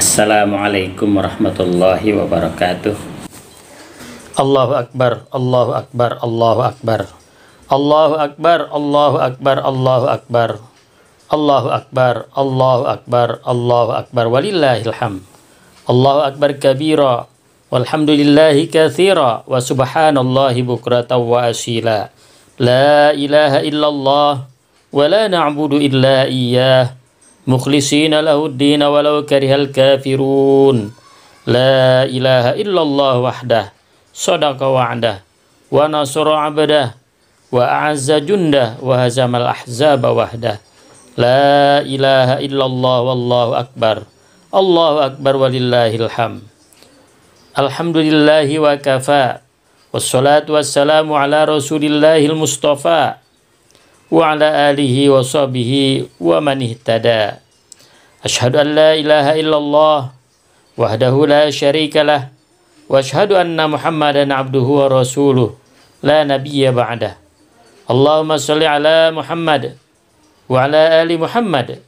Assalamualaikum warahmatullahi wabarakatuh. Allahu Akbar, Allahu Akbar, Allahu Akbar. Allahu Akbar, Allahu Akbar, Allahu Akbar. Allahu Akbar, Allahu Akbar, Allahu Akbar. Walillahil hamd. Allahu Akbar kabira, walhamdulillahi katsira, wa subhanallahi bukratan wa asila. La ilaha illallah, wa la na'budu illa iyyah. Mukhlisina lahuddin walau karihal kafirun. La ilaha illallah wahdah, sadaqa wa'dah, wa nasara 'abdah, wa a'azza jundah, wa hazamal ahzaba wahdah. La ilaha illallah wallahu akbar. Allahu akbar walillahil hamd. Alhamdulillahi wa kafa, wassalatu wassalamu ala rasulillahil mustafa, wa ala alihi wa sahbihi wa man ihtada. Asyhadu an la ilaha illallah wahdahu la syarika lah, wa asyhadu anna Muhammadan abduhu wa rasuluh la nabiyya ba'dah. Allahumma shalli ala Muhammad wa ala ali Muhammad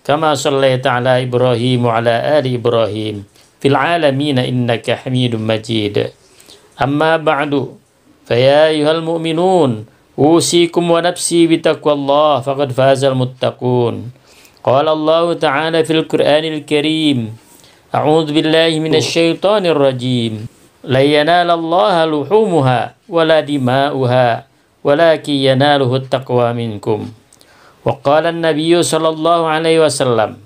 kama shallaita ala Ibrahim wa ala ali Ibrahim fil alamin innaka Hamidum Majid. Amma ba'du, fa ya ayyuhal mu'minun usikum wa nafsi bitaqwallah faqad fazal muttaqun. Qala Allah Ta'ala fil Qur'anil Karim, a'udzu billahi minasy syaithanir rajim. La yanalallaha luhumuha wala dima'uha walakin yanaluhu taqwa minkum. Wa qala an-nabiyyu sallallahu alaihi wasallam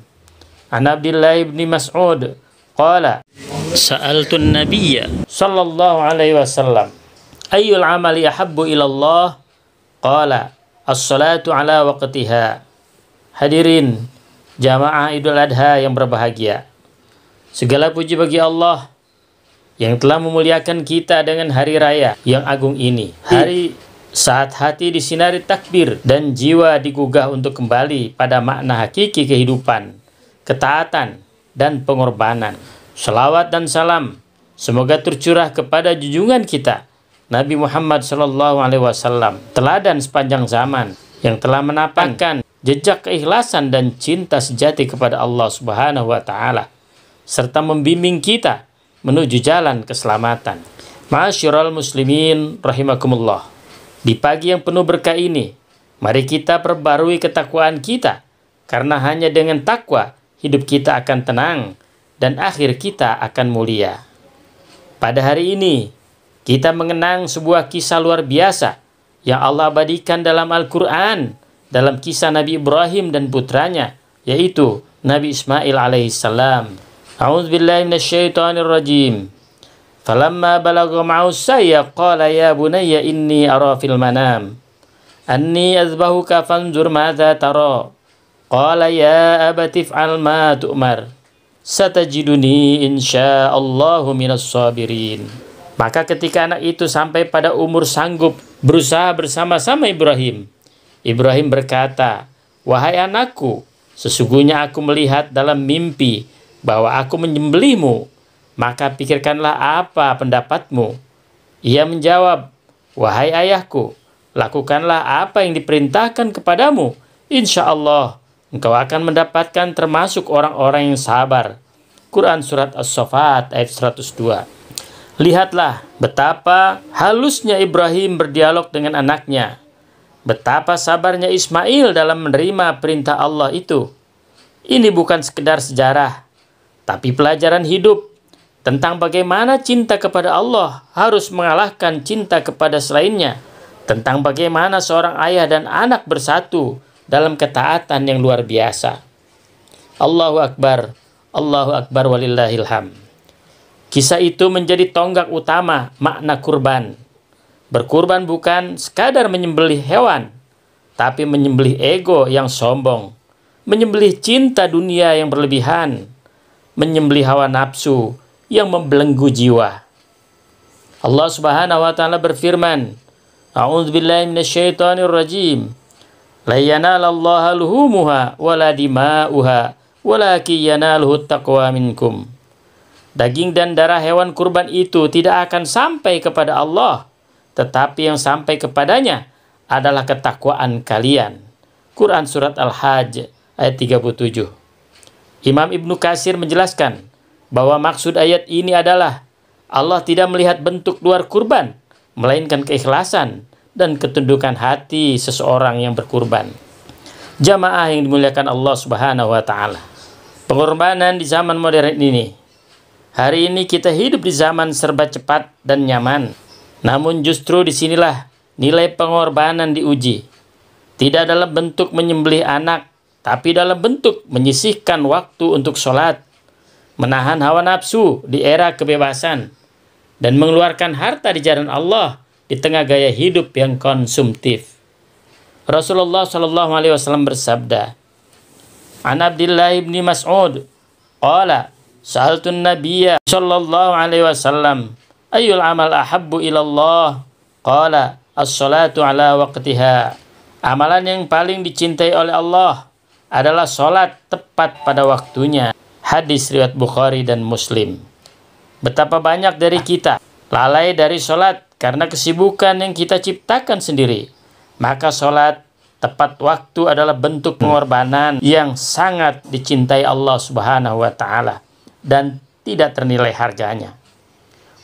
an Abdullah ibn Mas'ud qala sa'altu an-nabiyya sallallahu alaihi wasallam ayyul amali ahabbu ila Allah. Qala as-salatu ala waqtiha. Hadirin jamaah Idul Adha yang berbahagia, segala puji bagi Allah yang telah memuliakan kita dengan hari raya yang agung ini. Hari saat hati disinari takbir dan jiwa digugah untuk kembali pada makna hakiki kehidupan, ketaatan, dan pengorbanan. Salawat dan salam semoga tercurah kepada junjungan kita Nabi Muhammad SAW, teladan sepanjang zaman yang telah menapakkan jejak keikhlasan dan cinta sejati kepada Allah Subhanahu wa Ta'ala, serta membimbing kita menuju jalan keselamatan. Ma'asyiral muslimin rahimakumullah. Di pagi yang penuh berkah ini, mari kita perbarui ketakwaan kita, karena hanya dengan takwa hidup kita akan tenang dan akhir kita akan mulia. Pada hari ini kita mengenang sebuah kisah luar biasa yang Allah abadikan dalam Al-Quran, dalam kisah Nabi Ibrahim dan putranya, yaitu Nabi Ismail alaihissalam. A'udzubillahi minasyaitonir rajim. Falamma balagha ma'us saya qala ya bunayya inni ara fil manam anni azbahuka fanzur madza tara. Qala ya abati if'al ma tu'mar satajiduni insyaallahu minas sabirin. Maka ketika anak itu sampai pada umur sanggup berusaha bersama-sama Ibrahim, Ibrahim berkata, "Wahai anakku, sesungguhnya aku melihat dalam mimpi bahwa aku menyembelihmu, maka pikirkanlah apa pendapatmu." Ia menjawab, "Wahai ayahku, lakukanlah apa yang diperintahkan kepadamu. Insya Allah, engkau akan mendapatkan termasuk orang-orang yang sabar." Quran Surat As-Saffat ayat 102. Lihatlah betapa halusnya Ibrahim berdialog dengan anaknya. Betapa sabarnya Ismail dalam menerima perintah Allah itu. Ini bukan sekedar sejarah, tapi pelajaran hidup tentang bagaimana cinta kepada Allah harus mengalahkan cinta kepada selainnya. Tentang bagaimana seorang ayah dan anak bersatu dalam ketaatan yang luar biasa. Allahu Akbar, Allahu Akbar walillahil hamd. Kisah itu menjadi tonggak utama makna kurban. Berkurban bukan sekadar menyembelih hewan, tapi menyembelih ego yang sombong, menyembelih cinta dunia yang berlebihan, menyembelih hawa nafsu yang membelenggu jiwa. Allah Subhanahu wa Ta'ala berfirman, A'udzubillahi minasyaitonir rajim. La yanalallaha luhumuha wala dima'uha walakin yanaluhu taqwa minkum. Daging dan darah hewan kurban itu tidak akan sampai kepada Allah, tetapi yang sampai kepadanya adalah ketakwaan kalian. Quran Surat Al-Hajj ayat 37. Imam Ibnu Katsir menjelaskan bahwa maksud ayat ini adalah Allah tidak melihat bentuk luar kurban, melainkan keikhlasan dan ketundukan hati seseorang yang berkurban. Jamaah yang dimuliakan Allah Subhanahu wa Ta'ala, pengorbanan di zaman modern ini. Hari ini kita hidup di zaman serba cepat dan nyaman. Namun justru disinilah nilai pengorbanan diuji. Tidak dalam bentuk menyembelih anak, tapi dalam bentuk menyisihkan waktu untuk sholat, menahan hawa nafsu di era kebebasan, dan mengeluarkan harta di jalan Allah di tengah gaya hidup yang konsumtif. Rasulullah SAW bersabda, An Abdillah ibni Mas'ud, qala, sa'altun nabiyya sallallahu alaihi wasallam, ayyul amal ahabbu ilallah? Qala, as-salatu ala waqtiha. Amalan yang paling dicintai oleh Allah adalah sholat tepat pada waktunya. Hadis riwayat Bukhari dan Muslim. Betapa banyak dari kita lalai dari sholat karena kesibukan yang kita ciptakan sendiri. Maka sholat tepat waktu adalah bentuk pengorbanan yang sangat dicintai Allah Subhanahu wa Ta'ala dan tidak ternilai harganya.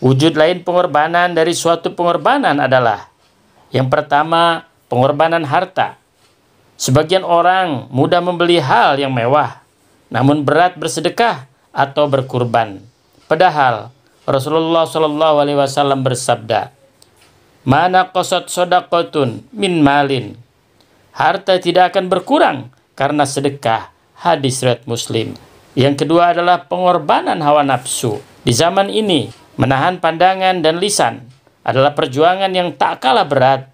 Wujud lain pengorbanan dari suatu pengorbanan adalah yang pertama, pengorbanan harta. Sebagian orang mudah membeli hal yang mewah, namun berat bersedekah atau berkurban. Padahal Rasulullah SAW bersabda, "Mana qasat shadaqatun min malin." Harta tidak akan berkurang karena sedekah. Hadis riwayat Muslim. Yang kedua adalah pengorbanan hawa nafsu. Di zaman ini, menahan pandangan dan lisan adalah perjuangan yang tak kalah berat.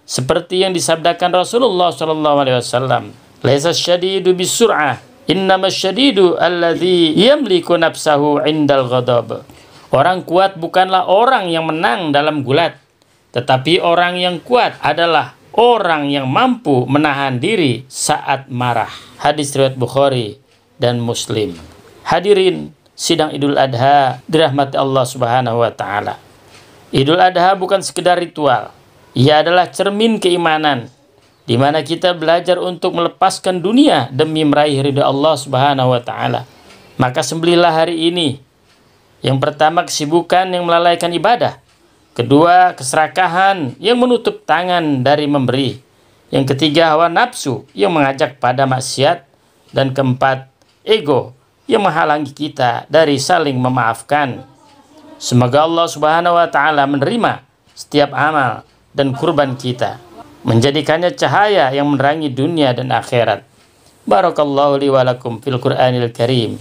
Seperti yang disabdakan Rasulullah SAW, "Laisa syadidu bisur'ah, innama syadidu alladhi yamliku nafsahu indal ghadab." Orang kuat bukanlah orang yang menang dalam gulat, tetapi orang yang kuat adalah orang yang mampu menahan diri saat marah. Hadis riwayat Bukhari dan Muslim. Hadirin sidang Idul Adha dirahmati Allah Subhanahu wa Ta'ala. Idul Adha bukan sekedar ritual. Ia adalah cermin keimanan, di mana kita belajar untuk melepaskan dunia demi meraih ridha Allah Subhanahu wa Ta'ala. Maka sembelihlah hari ini. Yang pertama, kesibukan yang melalaikan ibadah. Kedua, keserakahan yang menutup tangan dari memberi. Yang ketiga, hawa nafsu yang mengajak pada maksiat. Dan keempat, ego yang menghalangi kita dari saling memaafkan. Semoga Allah Subhanahu wa Ta'ala menerima setiap amal dan kurban kita, menjadikannya cahaya yang menerangi dunia dan akhirat. Barakallahu li wa lakum fil Qur'anil Karim,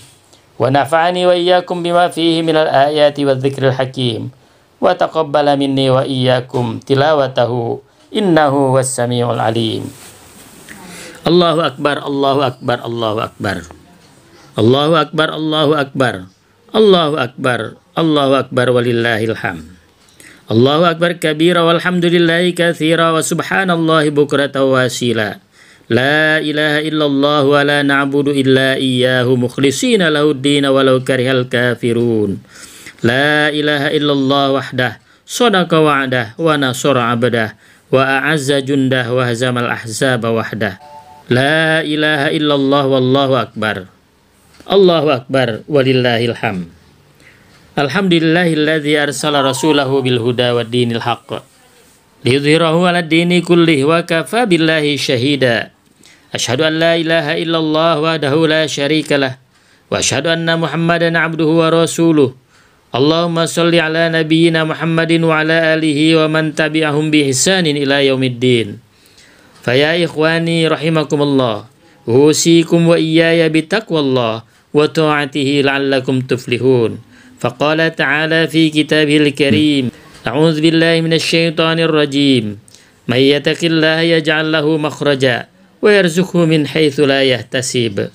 wa nafa'ani wa iyyakum bima fihi minal ayati wa dzikril hakim, wa taqabbala minni wa iyyakum tilawatahu innahu was-sami'ul alim. Allahu akbar, Allahu akbar, Allahu akbar. Allahu akbar, Allahu akbar. Allahu akbar, Allahu akbar walillahil hamd. Allahu akbar kabira walhamdulillahi katsira wa subhanallahi bukratan wa asila. La ilaha illallah wa la na'budu illa iyyahu mukhlishina lahuddin walau karihal kafirun. La ilaha illallah wahdah sadaqa wa'dah wa nasara 'abdah wa a'azza jundah wa hazamal ahzaba wahdah. La ilaha illallah wallahu akbar. Allahu akbar walillahil hamd. Alhamdulillahilladzi arsala rasulahu bil huda wad dinil haqq liyudhhirahu 'ala dini kullih wa kafa billahi syahida. Asyhadu an la ilaha illallah wahdahu la syarikalah wa asyhadu anna Muhammadan 'abduhu wa rasuluh. Allahumma shalli 'ala nabiyyina Muhammadin wa 'ala alihi wa man tabi'ahum bi ihsanin ila yaumiddin. Fa ya ikhwani rahimakumullah, usikum wa iyaya bi taqwallah wa ta'atihi la'allakum tuflihun. Faqala ta'ala fi kitabihil karim, a'udzu billahi minasy syaithanir rajim. May yattaqillaha yaj'al lahu makhraja wa yarzuqhu min haitsu la yahtasib.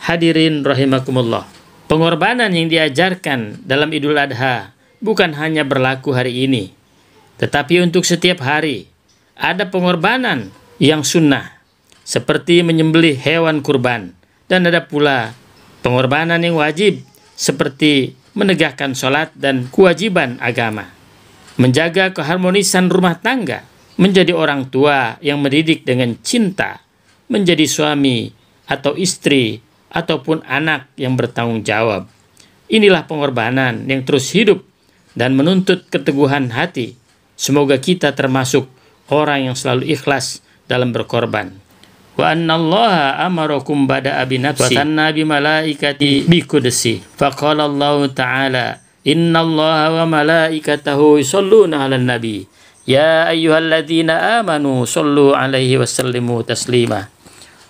Hadirin rahimakumullah. Pengorbanan yang diajarkan dalam Idul Adha bukan hanya berlaku hari ini, tetapi untuk setiap hari. Ada pengorbanan yang sunnah, seperti menyembelih hewan kurban, dan ada pula pengorbanan yang wajib, seperti menegakkan sholat dan kewajiban agama, menjaga keharmonisan rumah tangga, menjadi orang tua yang mendidik dengan cinta, menjadi suami atau istri ataupun anak yang bertanggung jawab. Inilah pengorbanan yang terus hidup dan menuntut keteguhan hati. Semoga kita termasuk orang yang selalu ikhlas dalam berkorban. Wa annallaha amarakum bada'a binafsi wa tanna bimalaikati biqudsi. Faqala Allah Ta'ala, innallaha wa malaikatahu yusholluna 'alan nabi. Ya ayyuhalladzina amanu shollu 'alaihi wa sallimu taslima.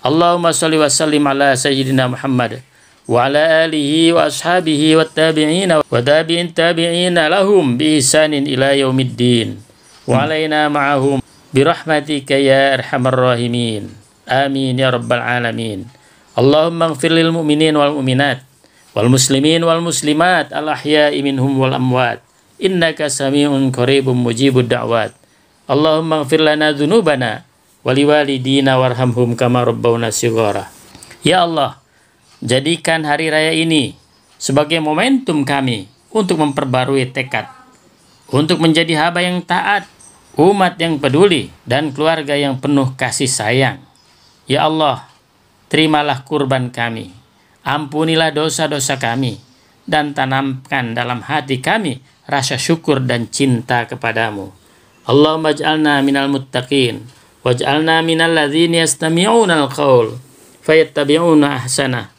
Allahumma sholli wa sallim ala sayyidina Muhammad wa ala alihi wa ashabihi wa tabi'ina wa tabi'in tabi'ina lahum bi ihsanin ila yaumiddin wa alaina ma'ahum birahmatika ya arhamar rahimin. Amin ya rabbal alamin. Allahumma ighfir lil mu'minin wal mu'minat wal muslimin wal muslimat al ahya'i minhum wal amwat innaka sami'un qaribun mujibud da'wat. Allahumma ighfir lana dzunubana wa liwalidina warhamhum kama rabbawna shighara. Ya Allah, jadikan hari raya ini sebagai momentum kami untuk memperbarui tekad, untuk menjadi hamba yang taat, umat yang peduli, dan keluarga yang penuh kasih sayang. Ya Allah, terimalah kurban kami, ampunilah dosa-dosa kami, dan tanamkan dalam hati kami rasa syukur dan cinta kepadamu. Allahumma ij'alna minal muttaqin, waj'alna minal ladzina yastami'una al-qaul fayattabi'una ahsanah.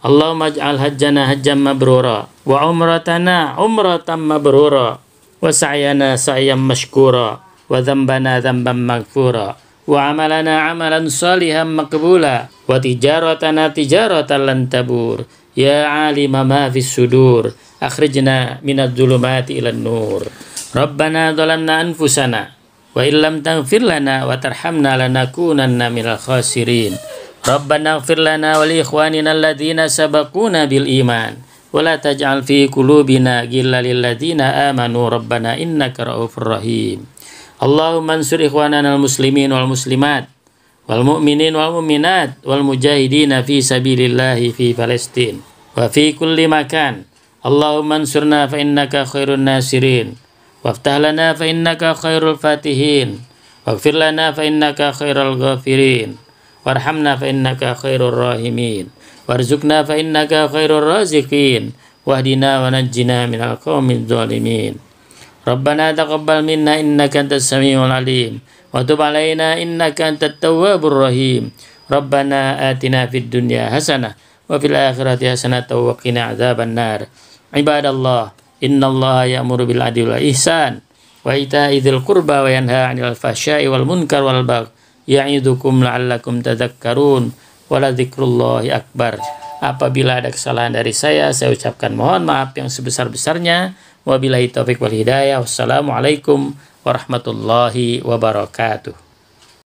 Allahumma ij'al hajjana hajjan mabrura wa umratana umratan mabrura wa sa'yana sa'yan mashkura wa dhanbana dhanban maghfura wa amalana amalan salihan maqbula wa tijaratana tijaratan lan tabur. Ya alima ma fis sudur akhrijna minadh dhulumati ilan nur. Rabbana dhalamna anfusana wa illam taghfir lana wa tarhamna lanakunanna minal khasirin. Rabbana ighfir lana wa li ikhwanina alladzina sabaquna bil iman wa la taj'al fi qulubina ghillan lil ladzina amanu rabbana innaka ra'ufur rahim. Allahumma ansur ikhwanana al muslimin wal muslimat wal mu'minin wal mu'minat wal mujahidina fi sabilillahi fi Palestin wa fi kulli makan. Allahumma ansurna fa innaka khairun nasirin waftah lana fa innaka khairul fatihin waghfir lana fa innaka khairul ghafirin warhamna fa innaka khairur rahimin warzuqna fa innaka khairur raziqin wahdina wa najjina minal qaumidz zalimin. Rabbana taqabbal minna innaka antas samiul alim wa tub alaina innaka antat tawwabur rahim. Rabbana atina fid dunya hasanah wa fil akhirati hasanah wa qina adzaban nar. Ibadallah, innallaha ya'muru bil adli wal ihsan wa ita'i dzil qurba wa yanha 'anil fahsya'i wal munkar wal baghi ya'idukum la'allakum tadhakkarun wa la dzikrullahi akbar. Apabila ada kesalahan dari saya ucapkan mohon maaf yang sebesar-besarnya. Wabillahi taufiq wal hidayah. Wassalamualaikum warahmatullahi wabarakatuh.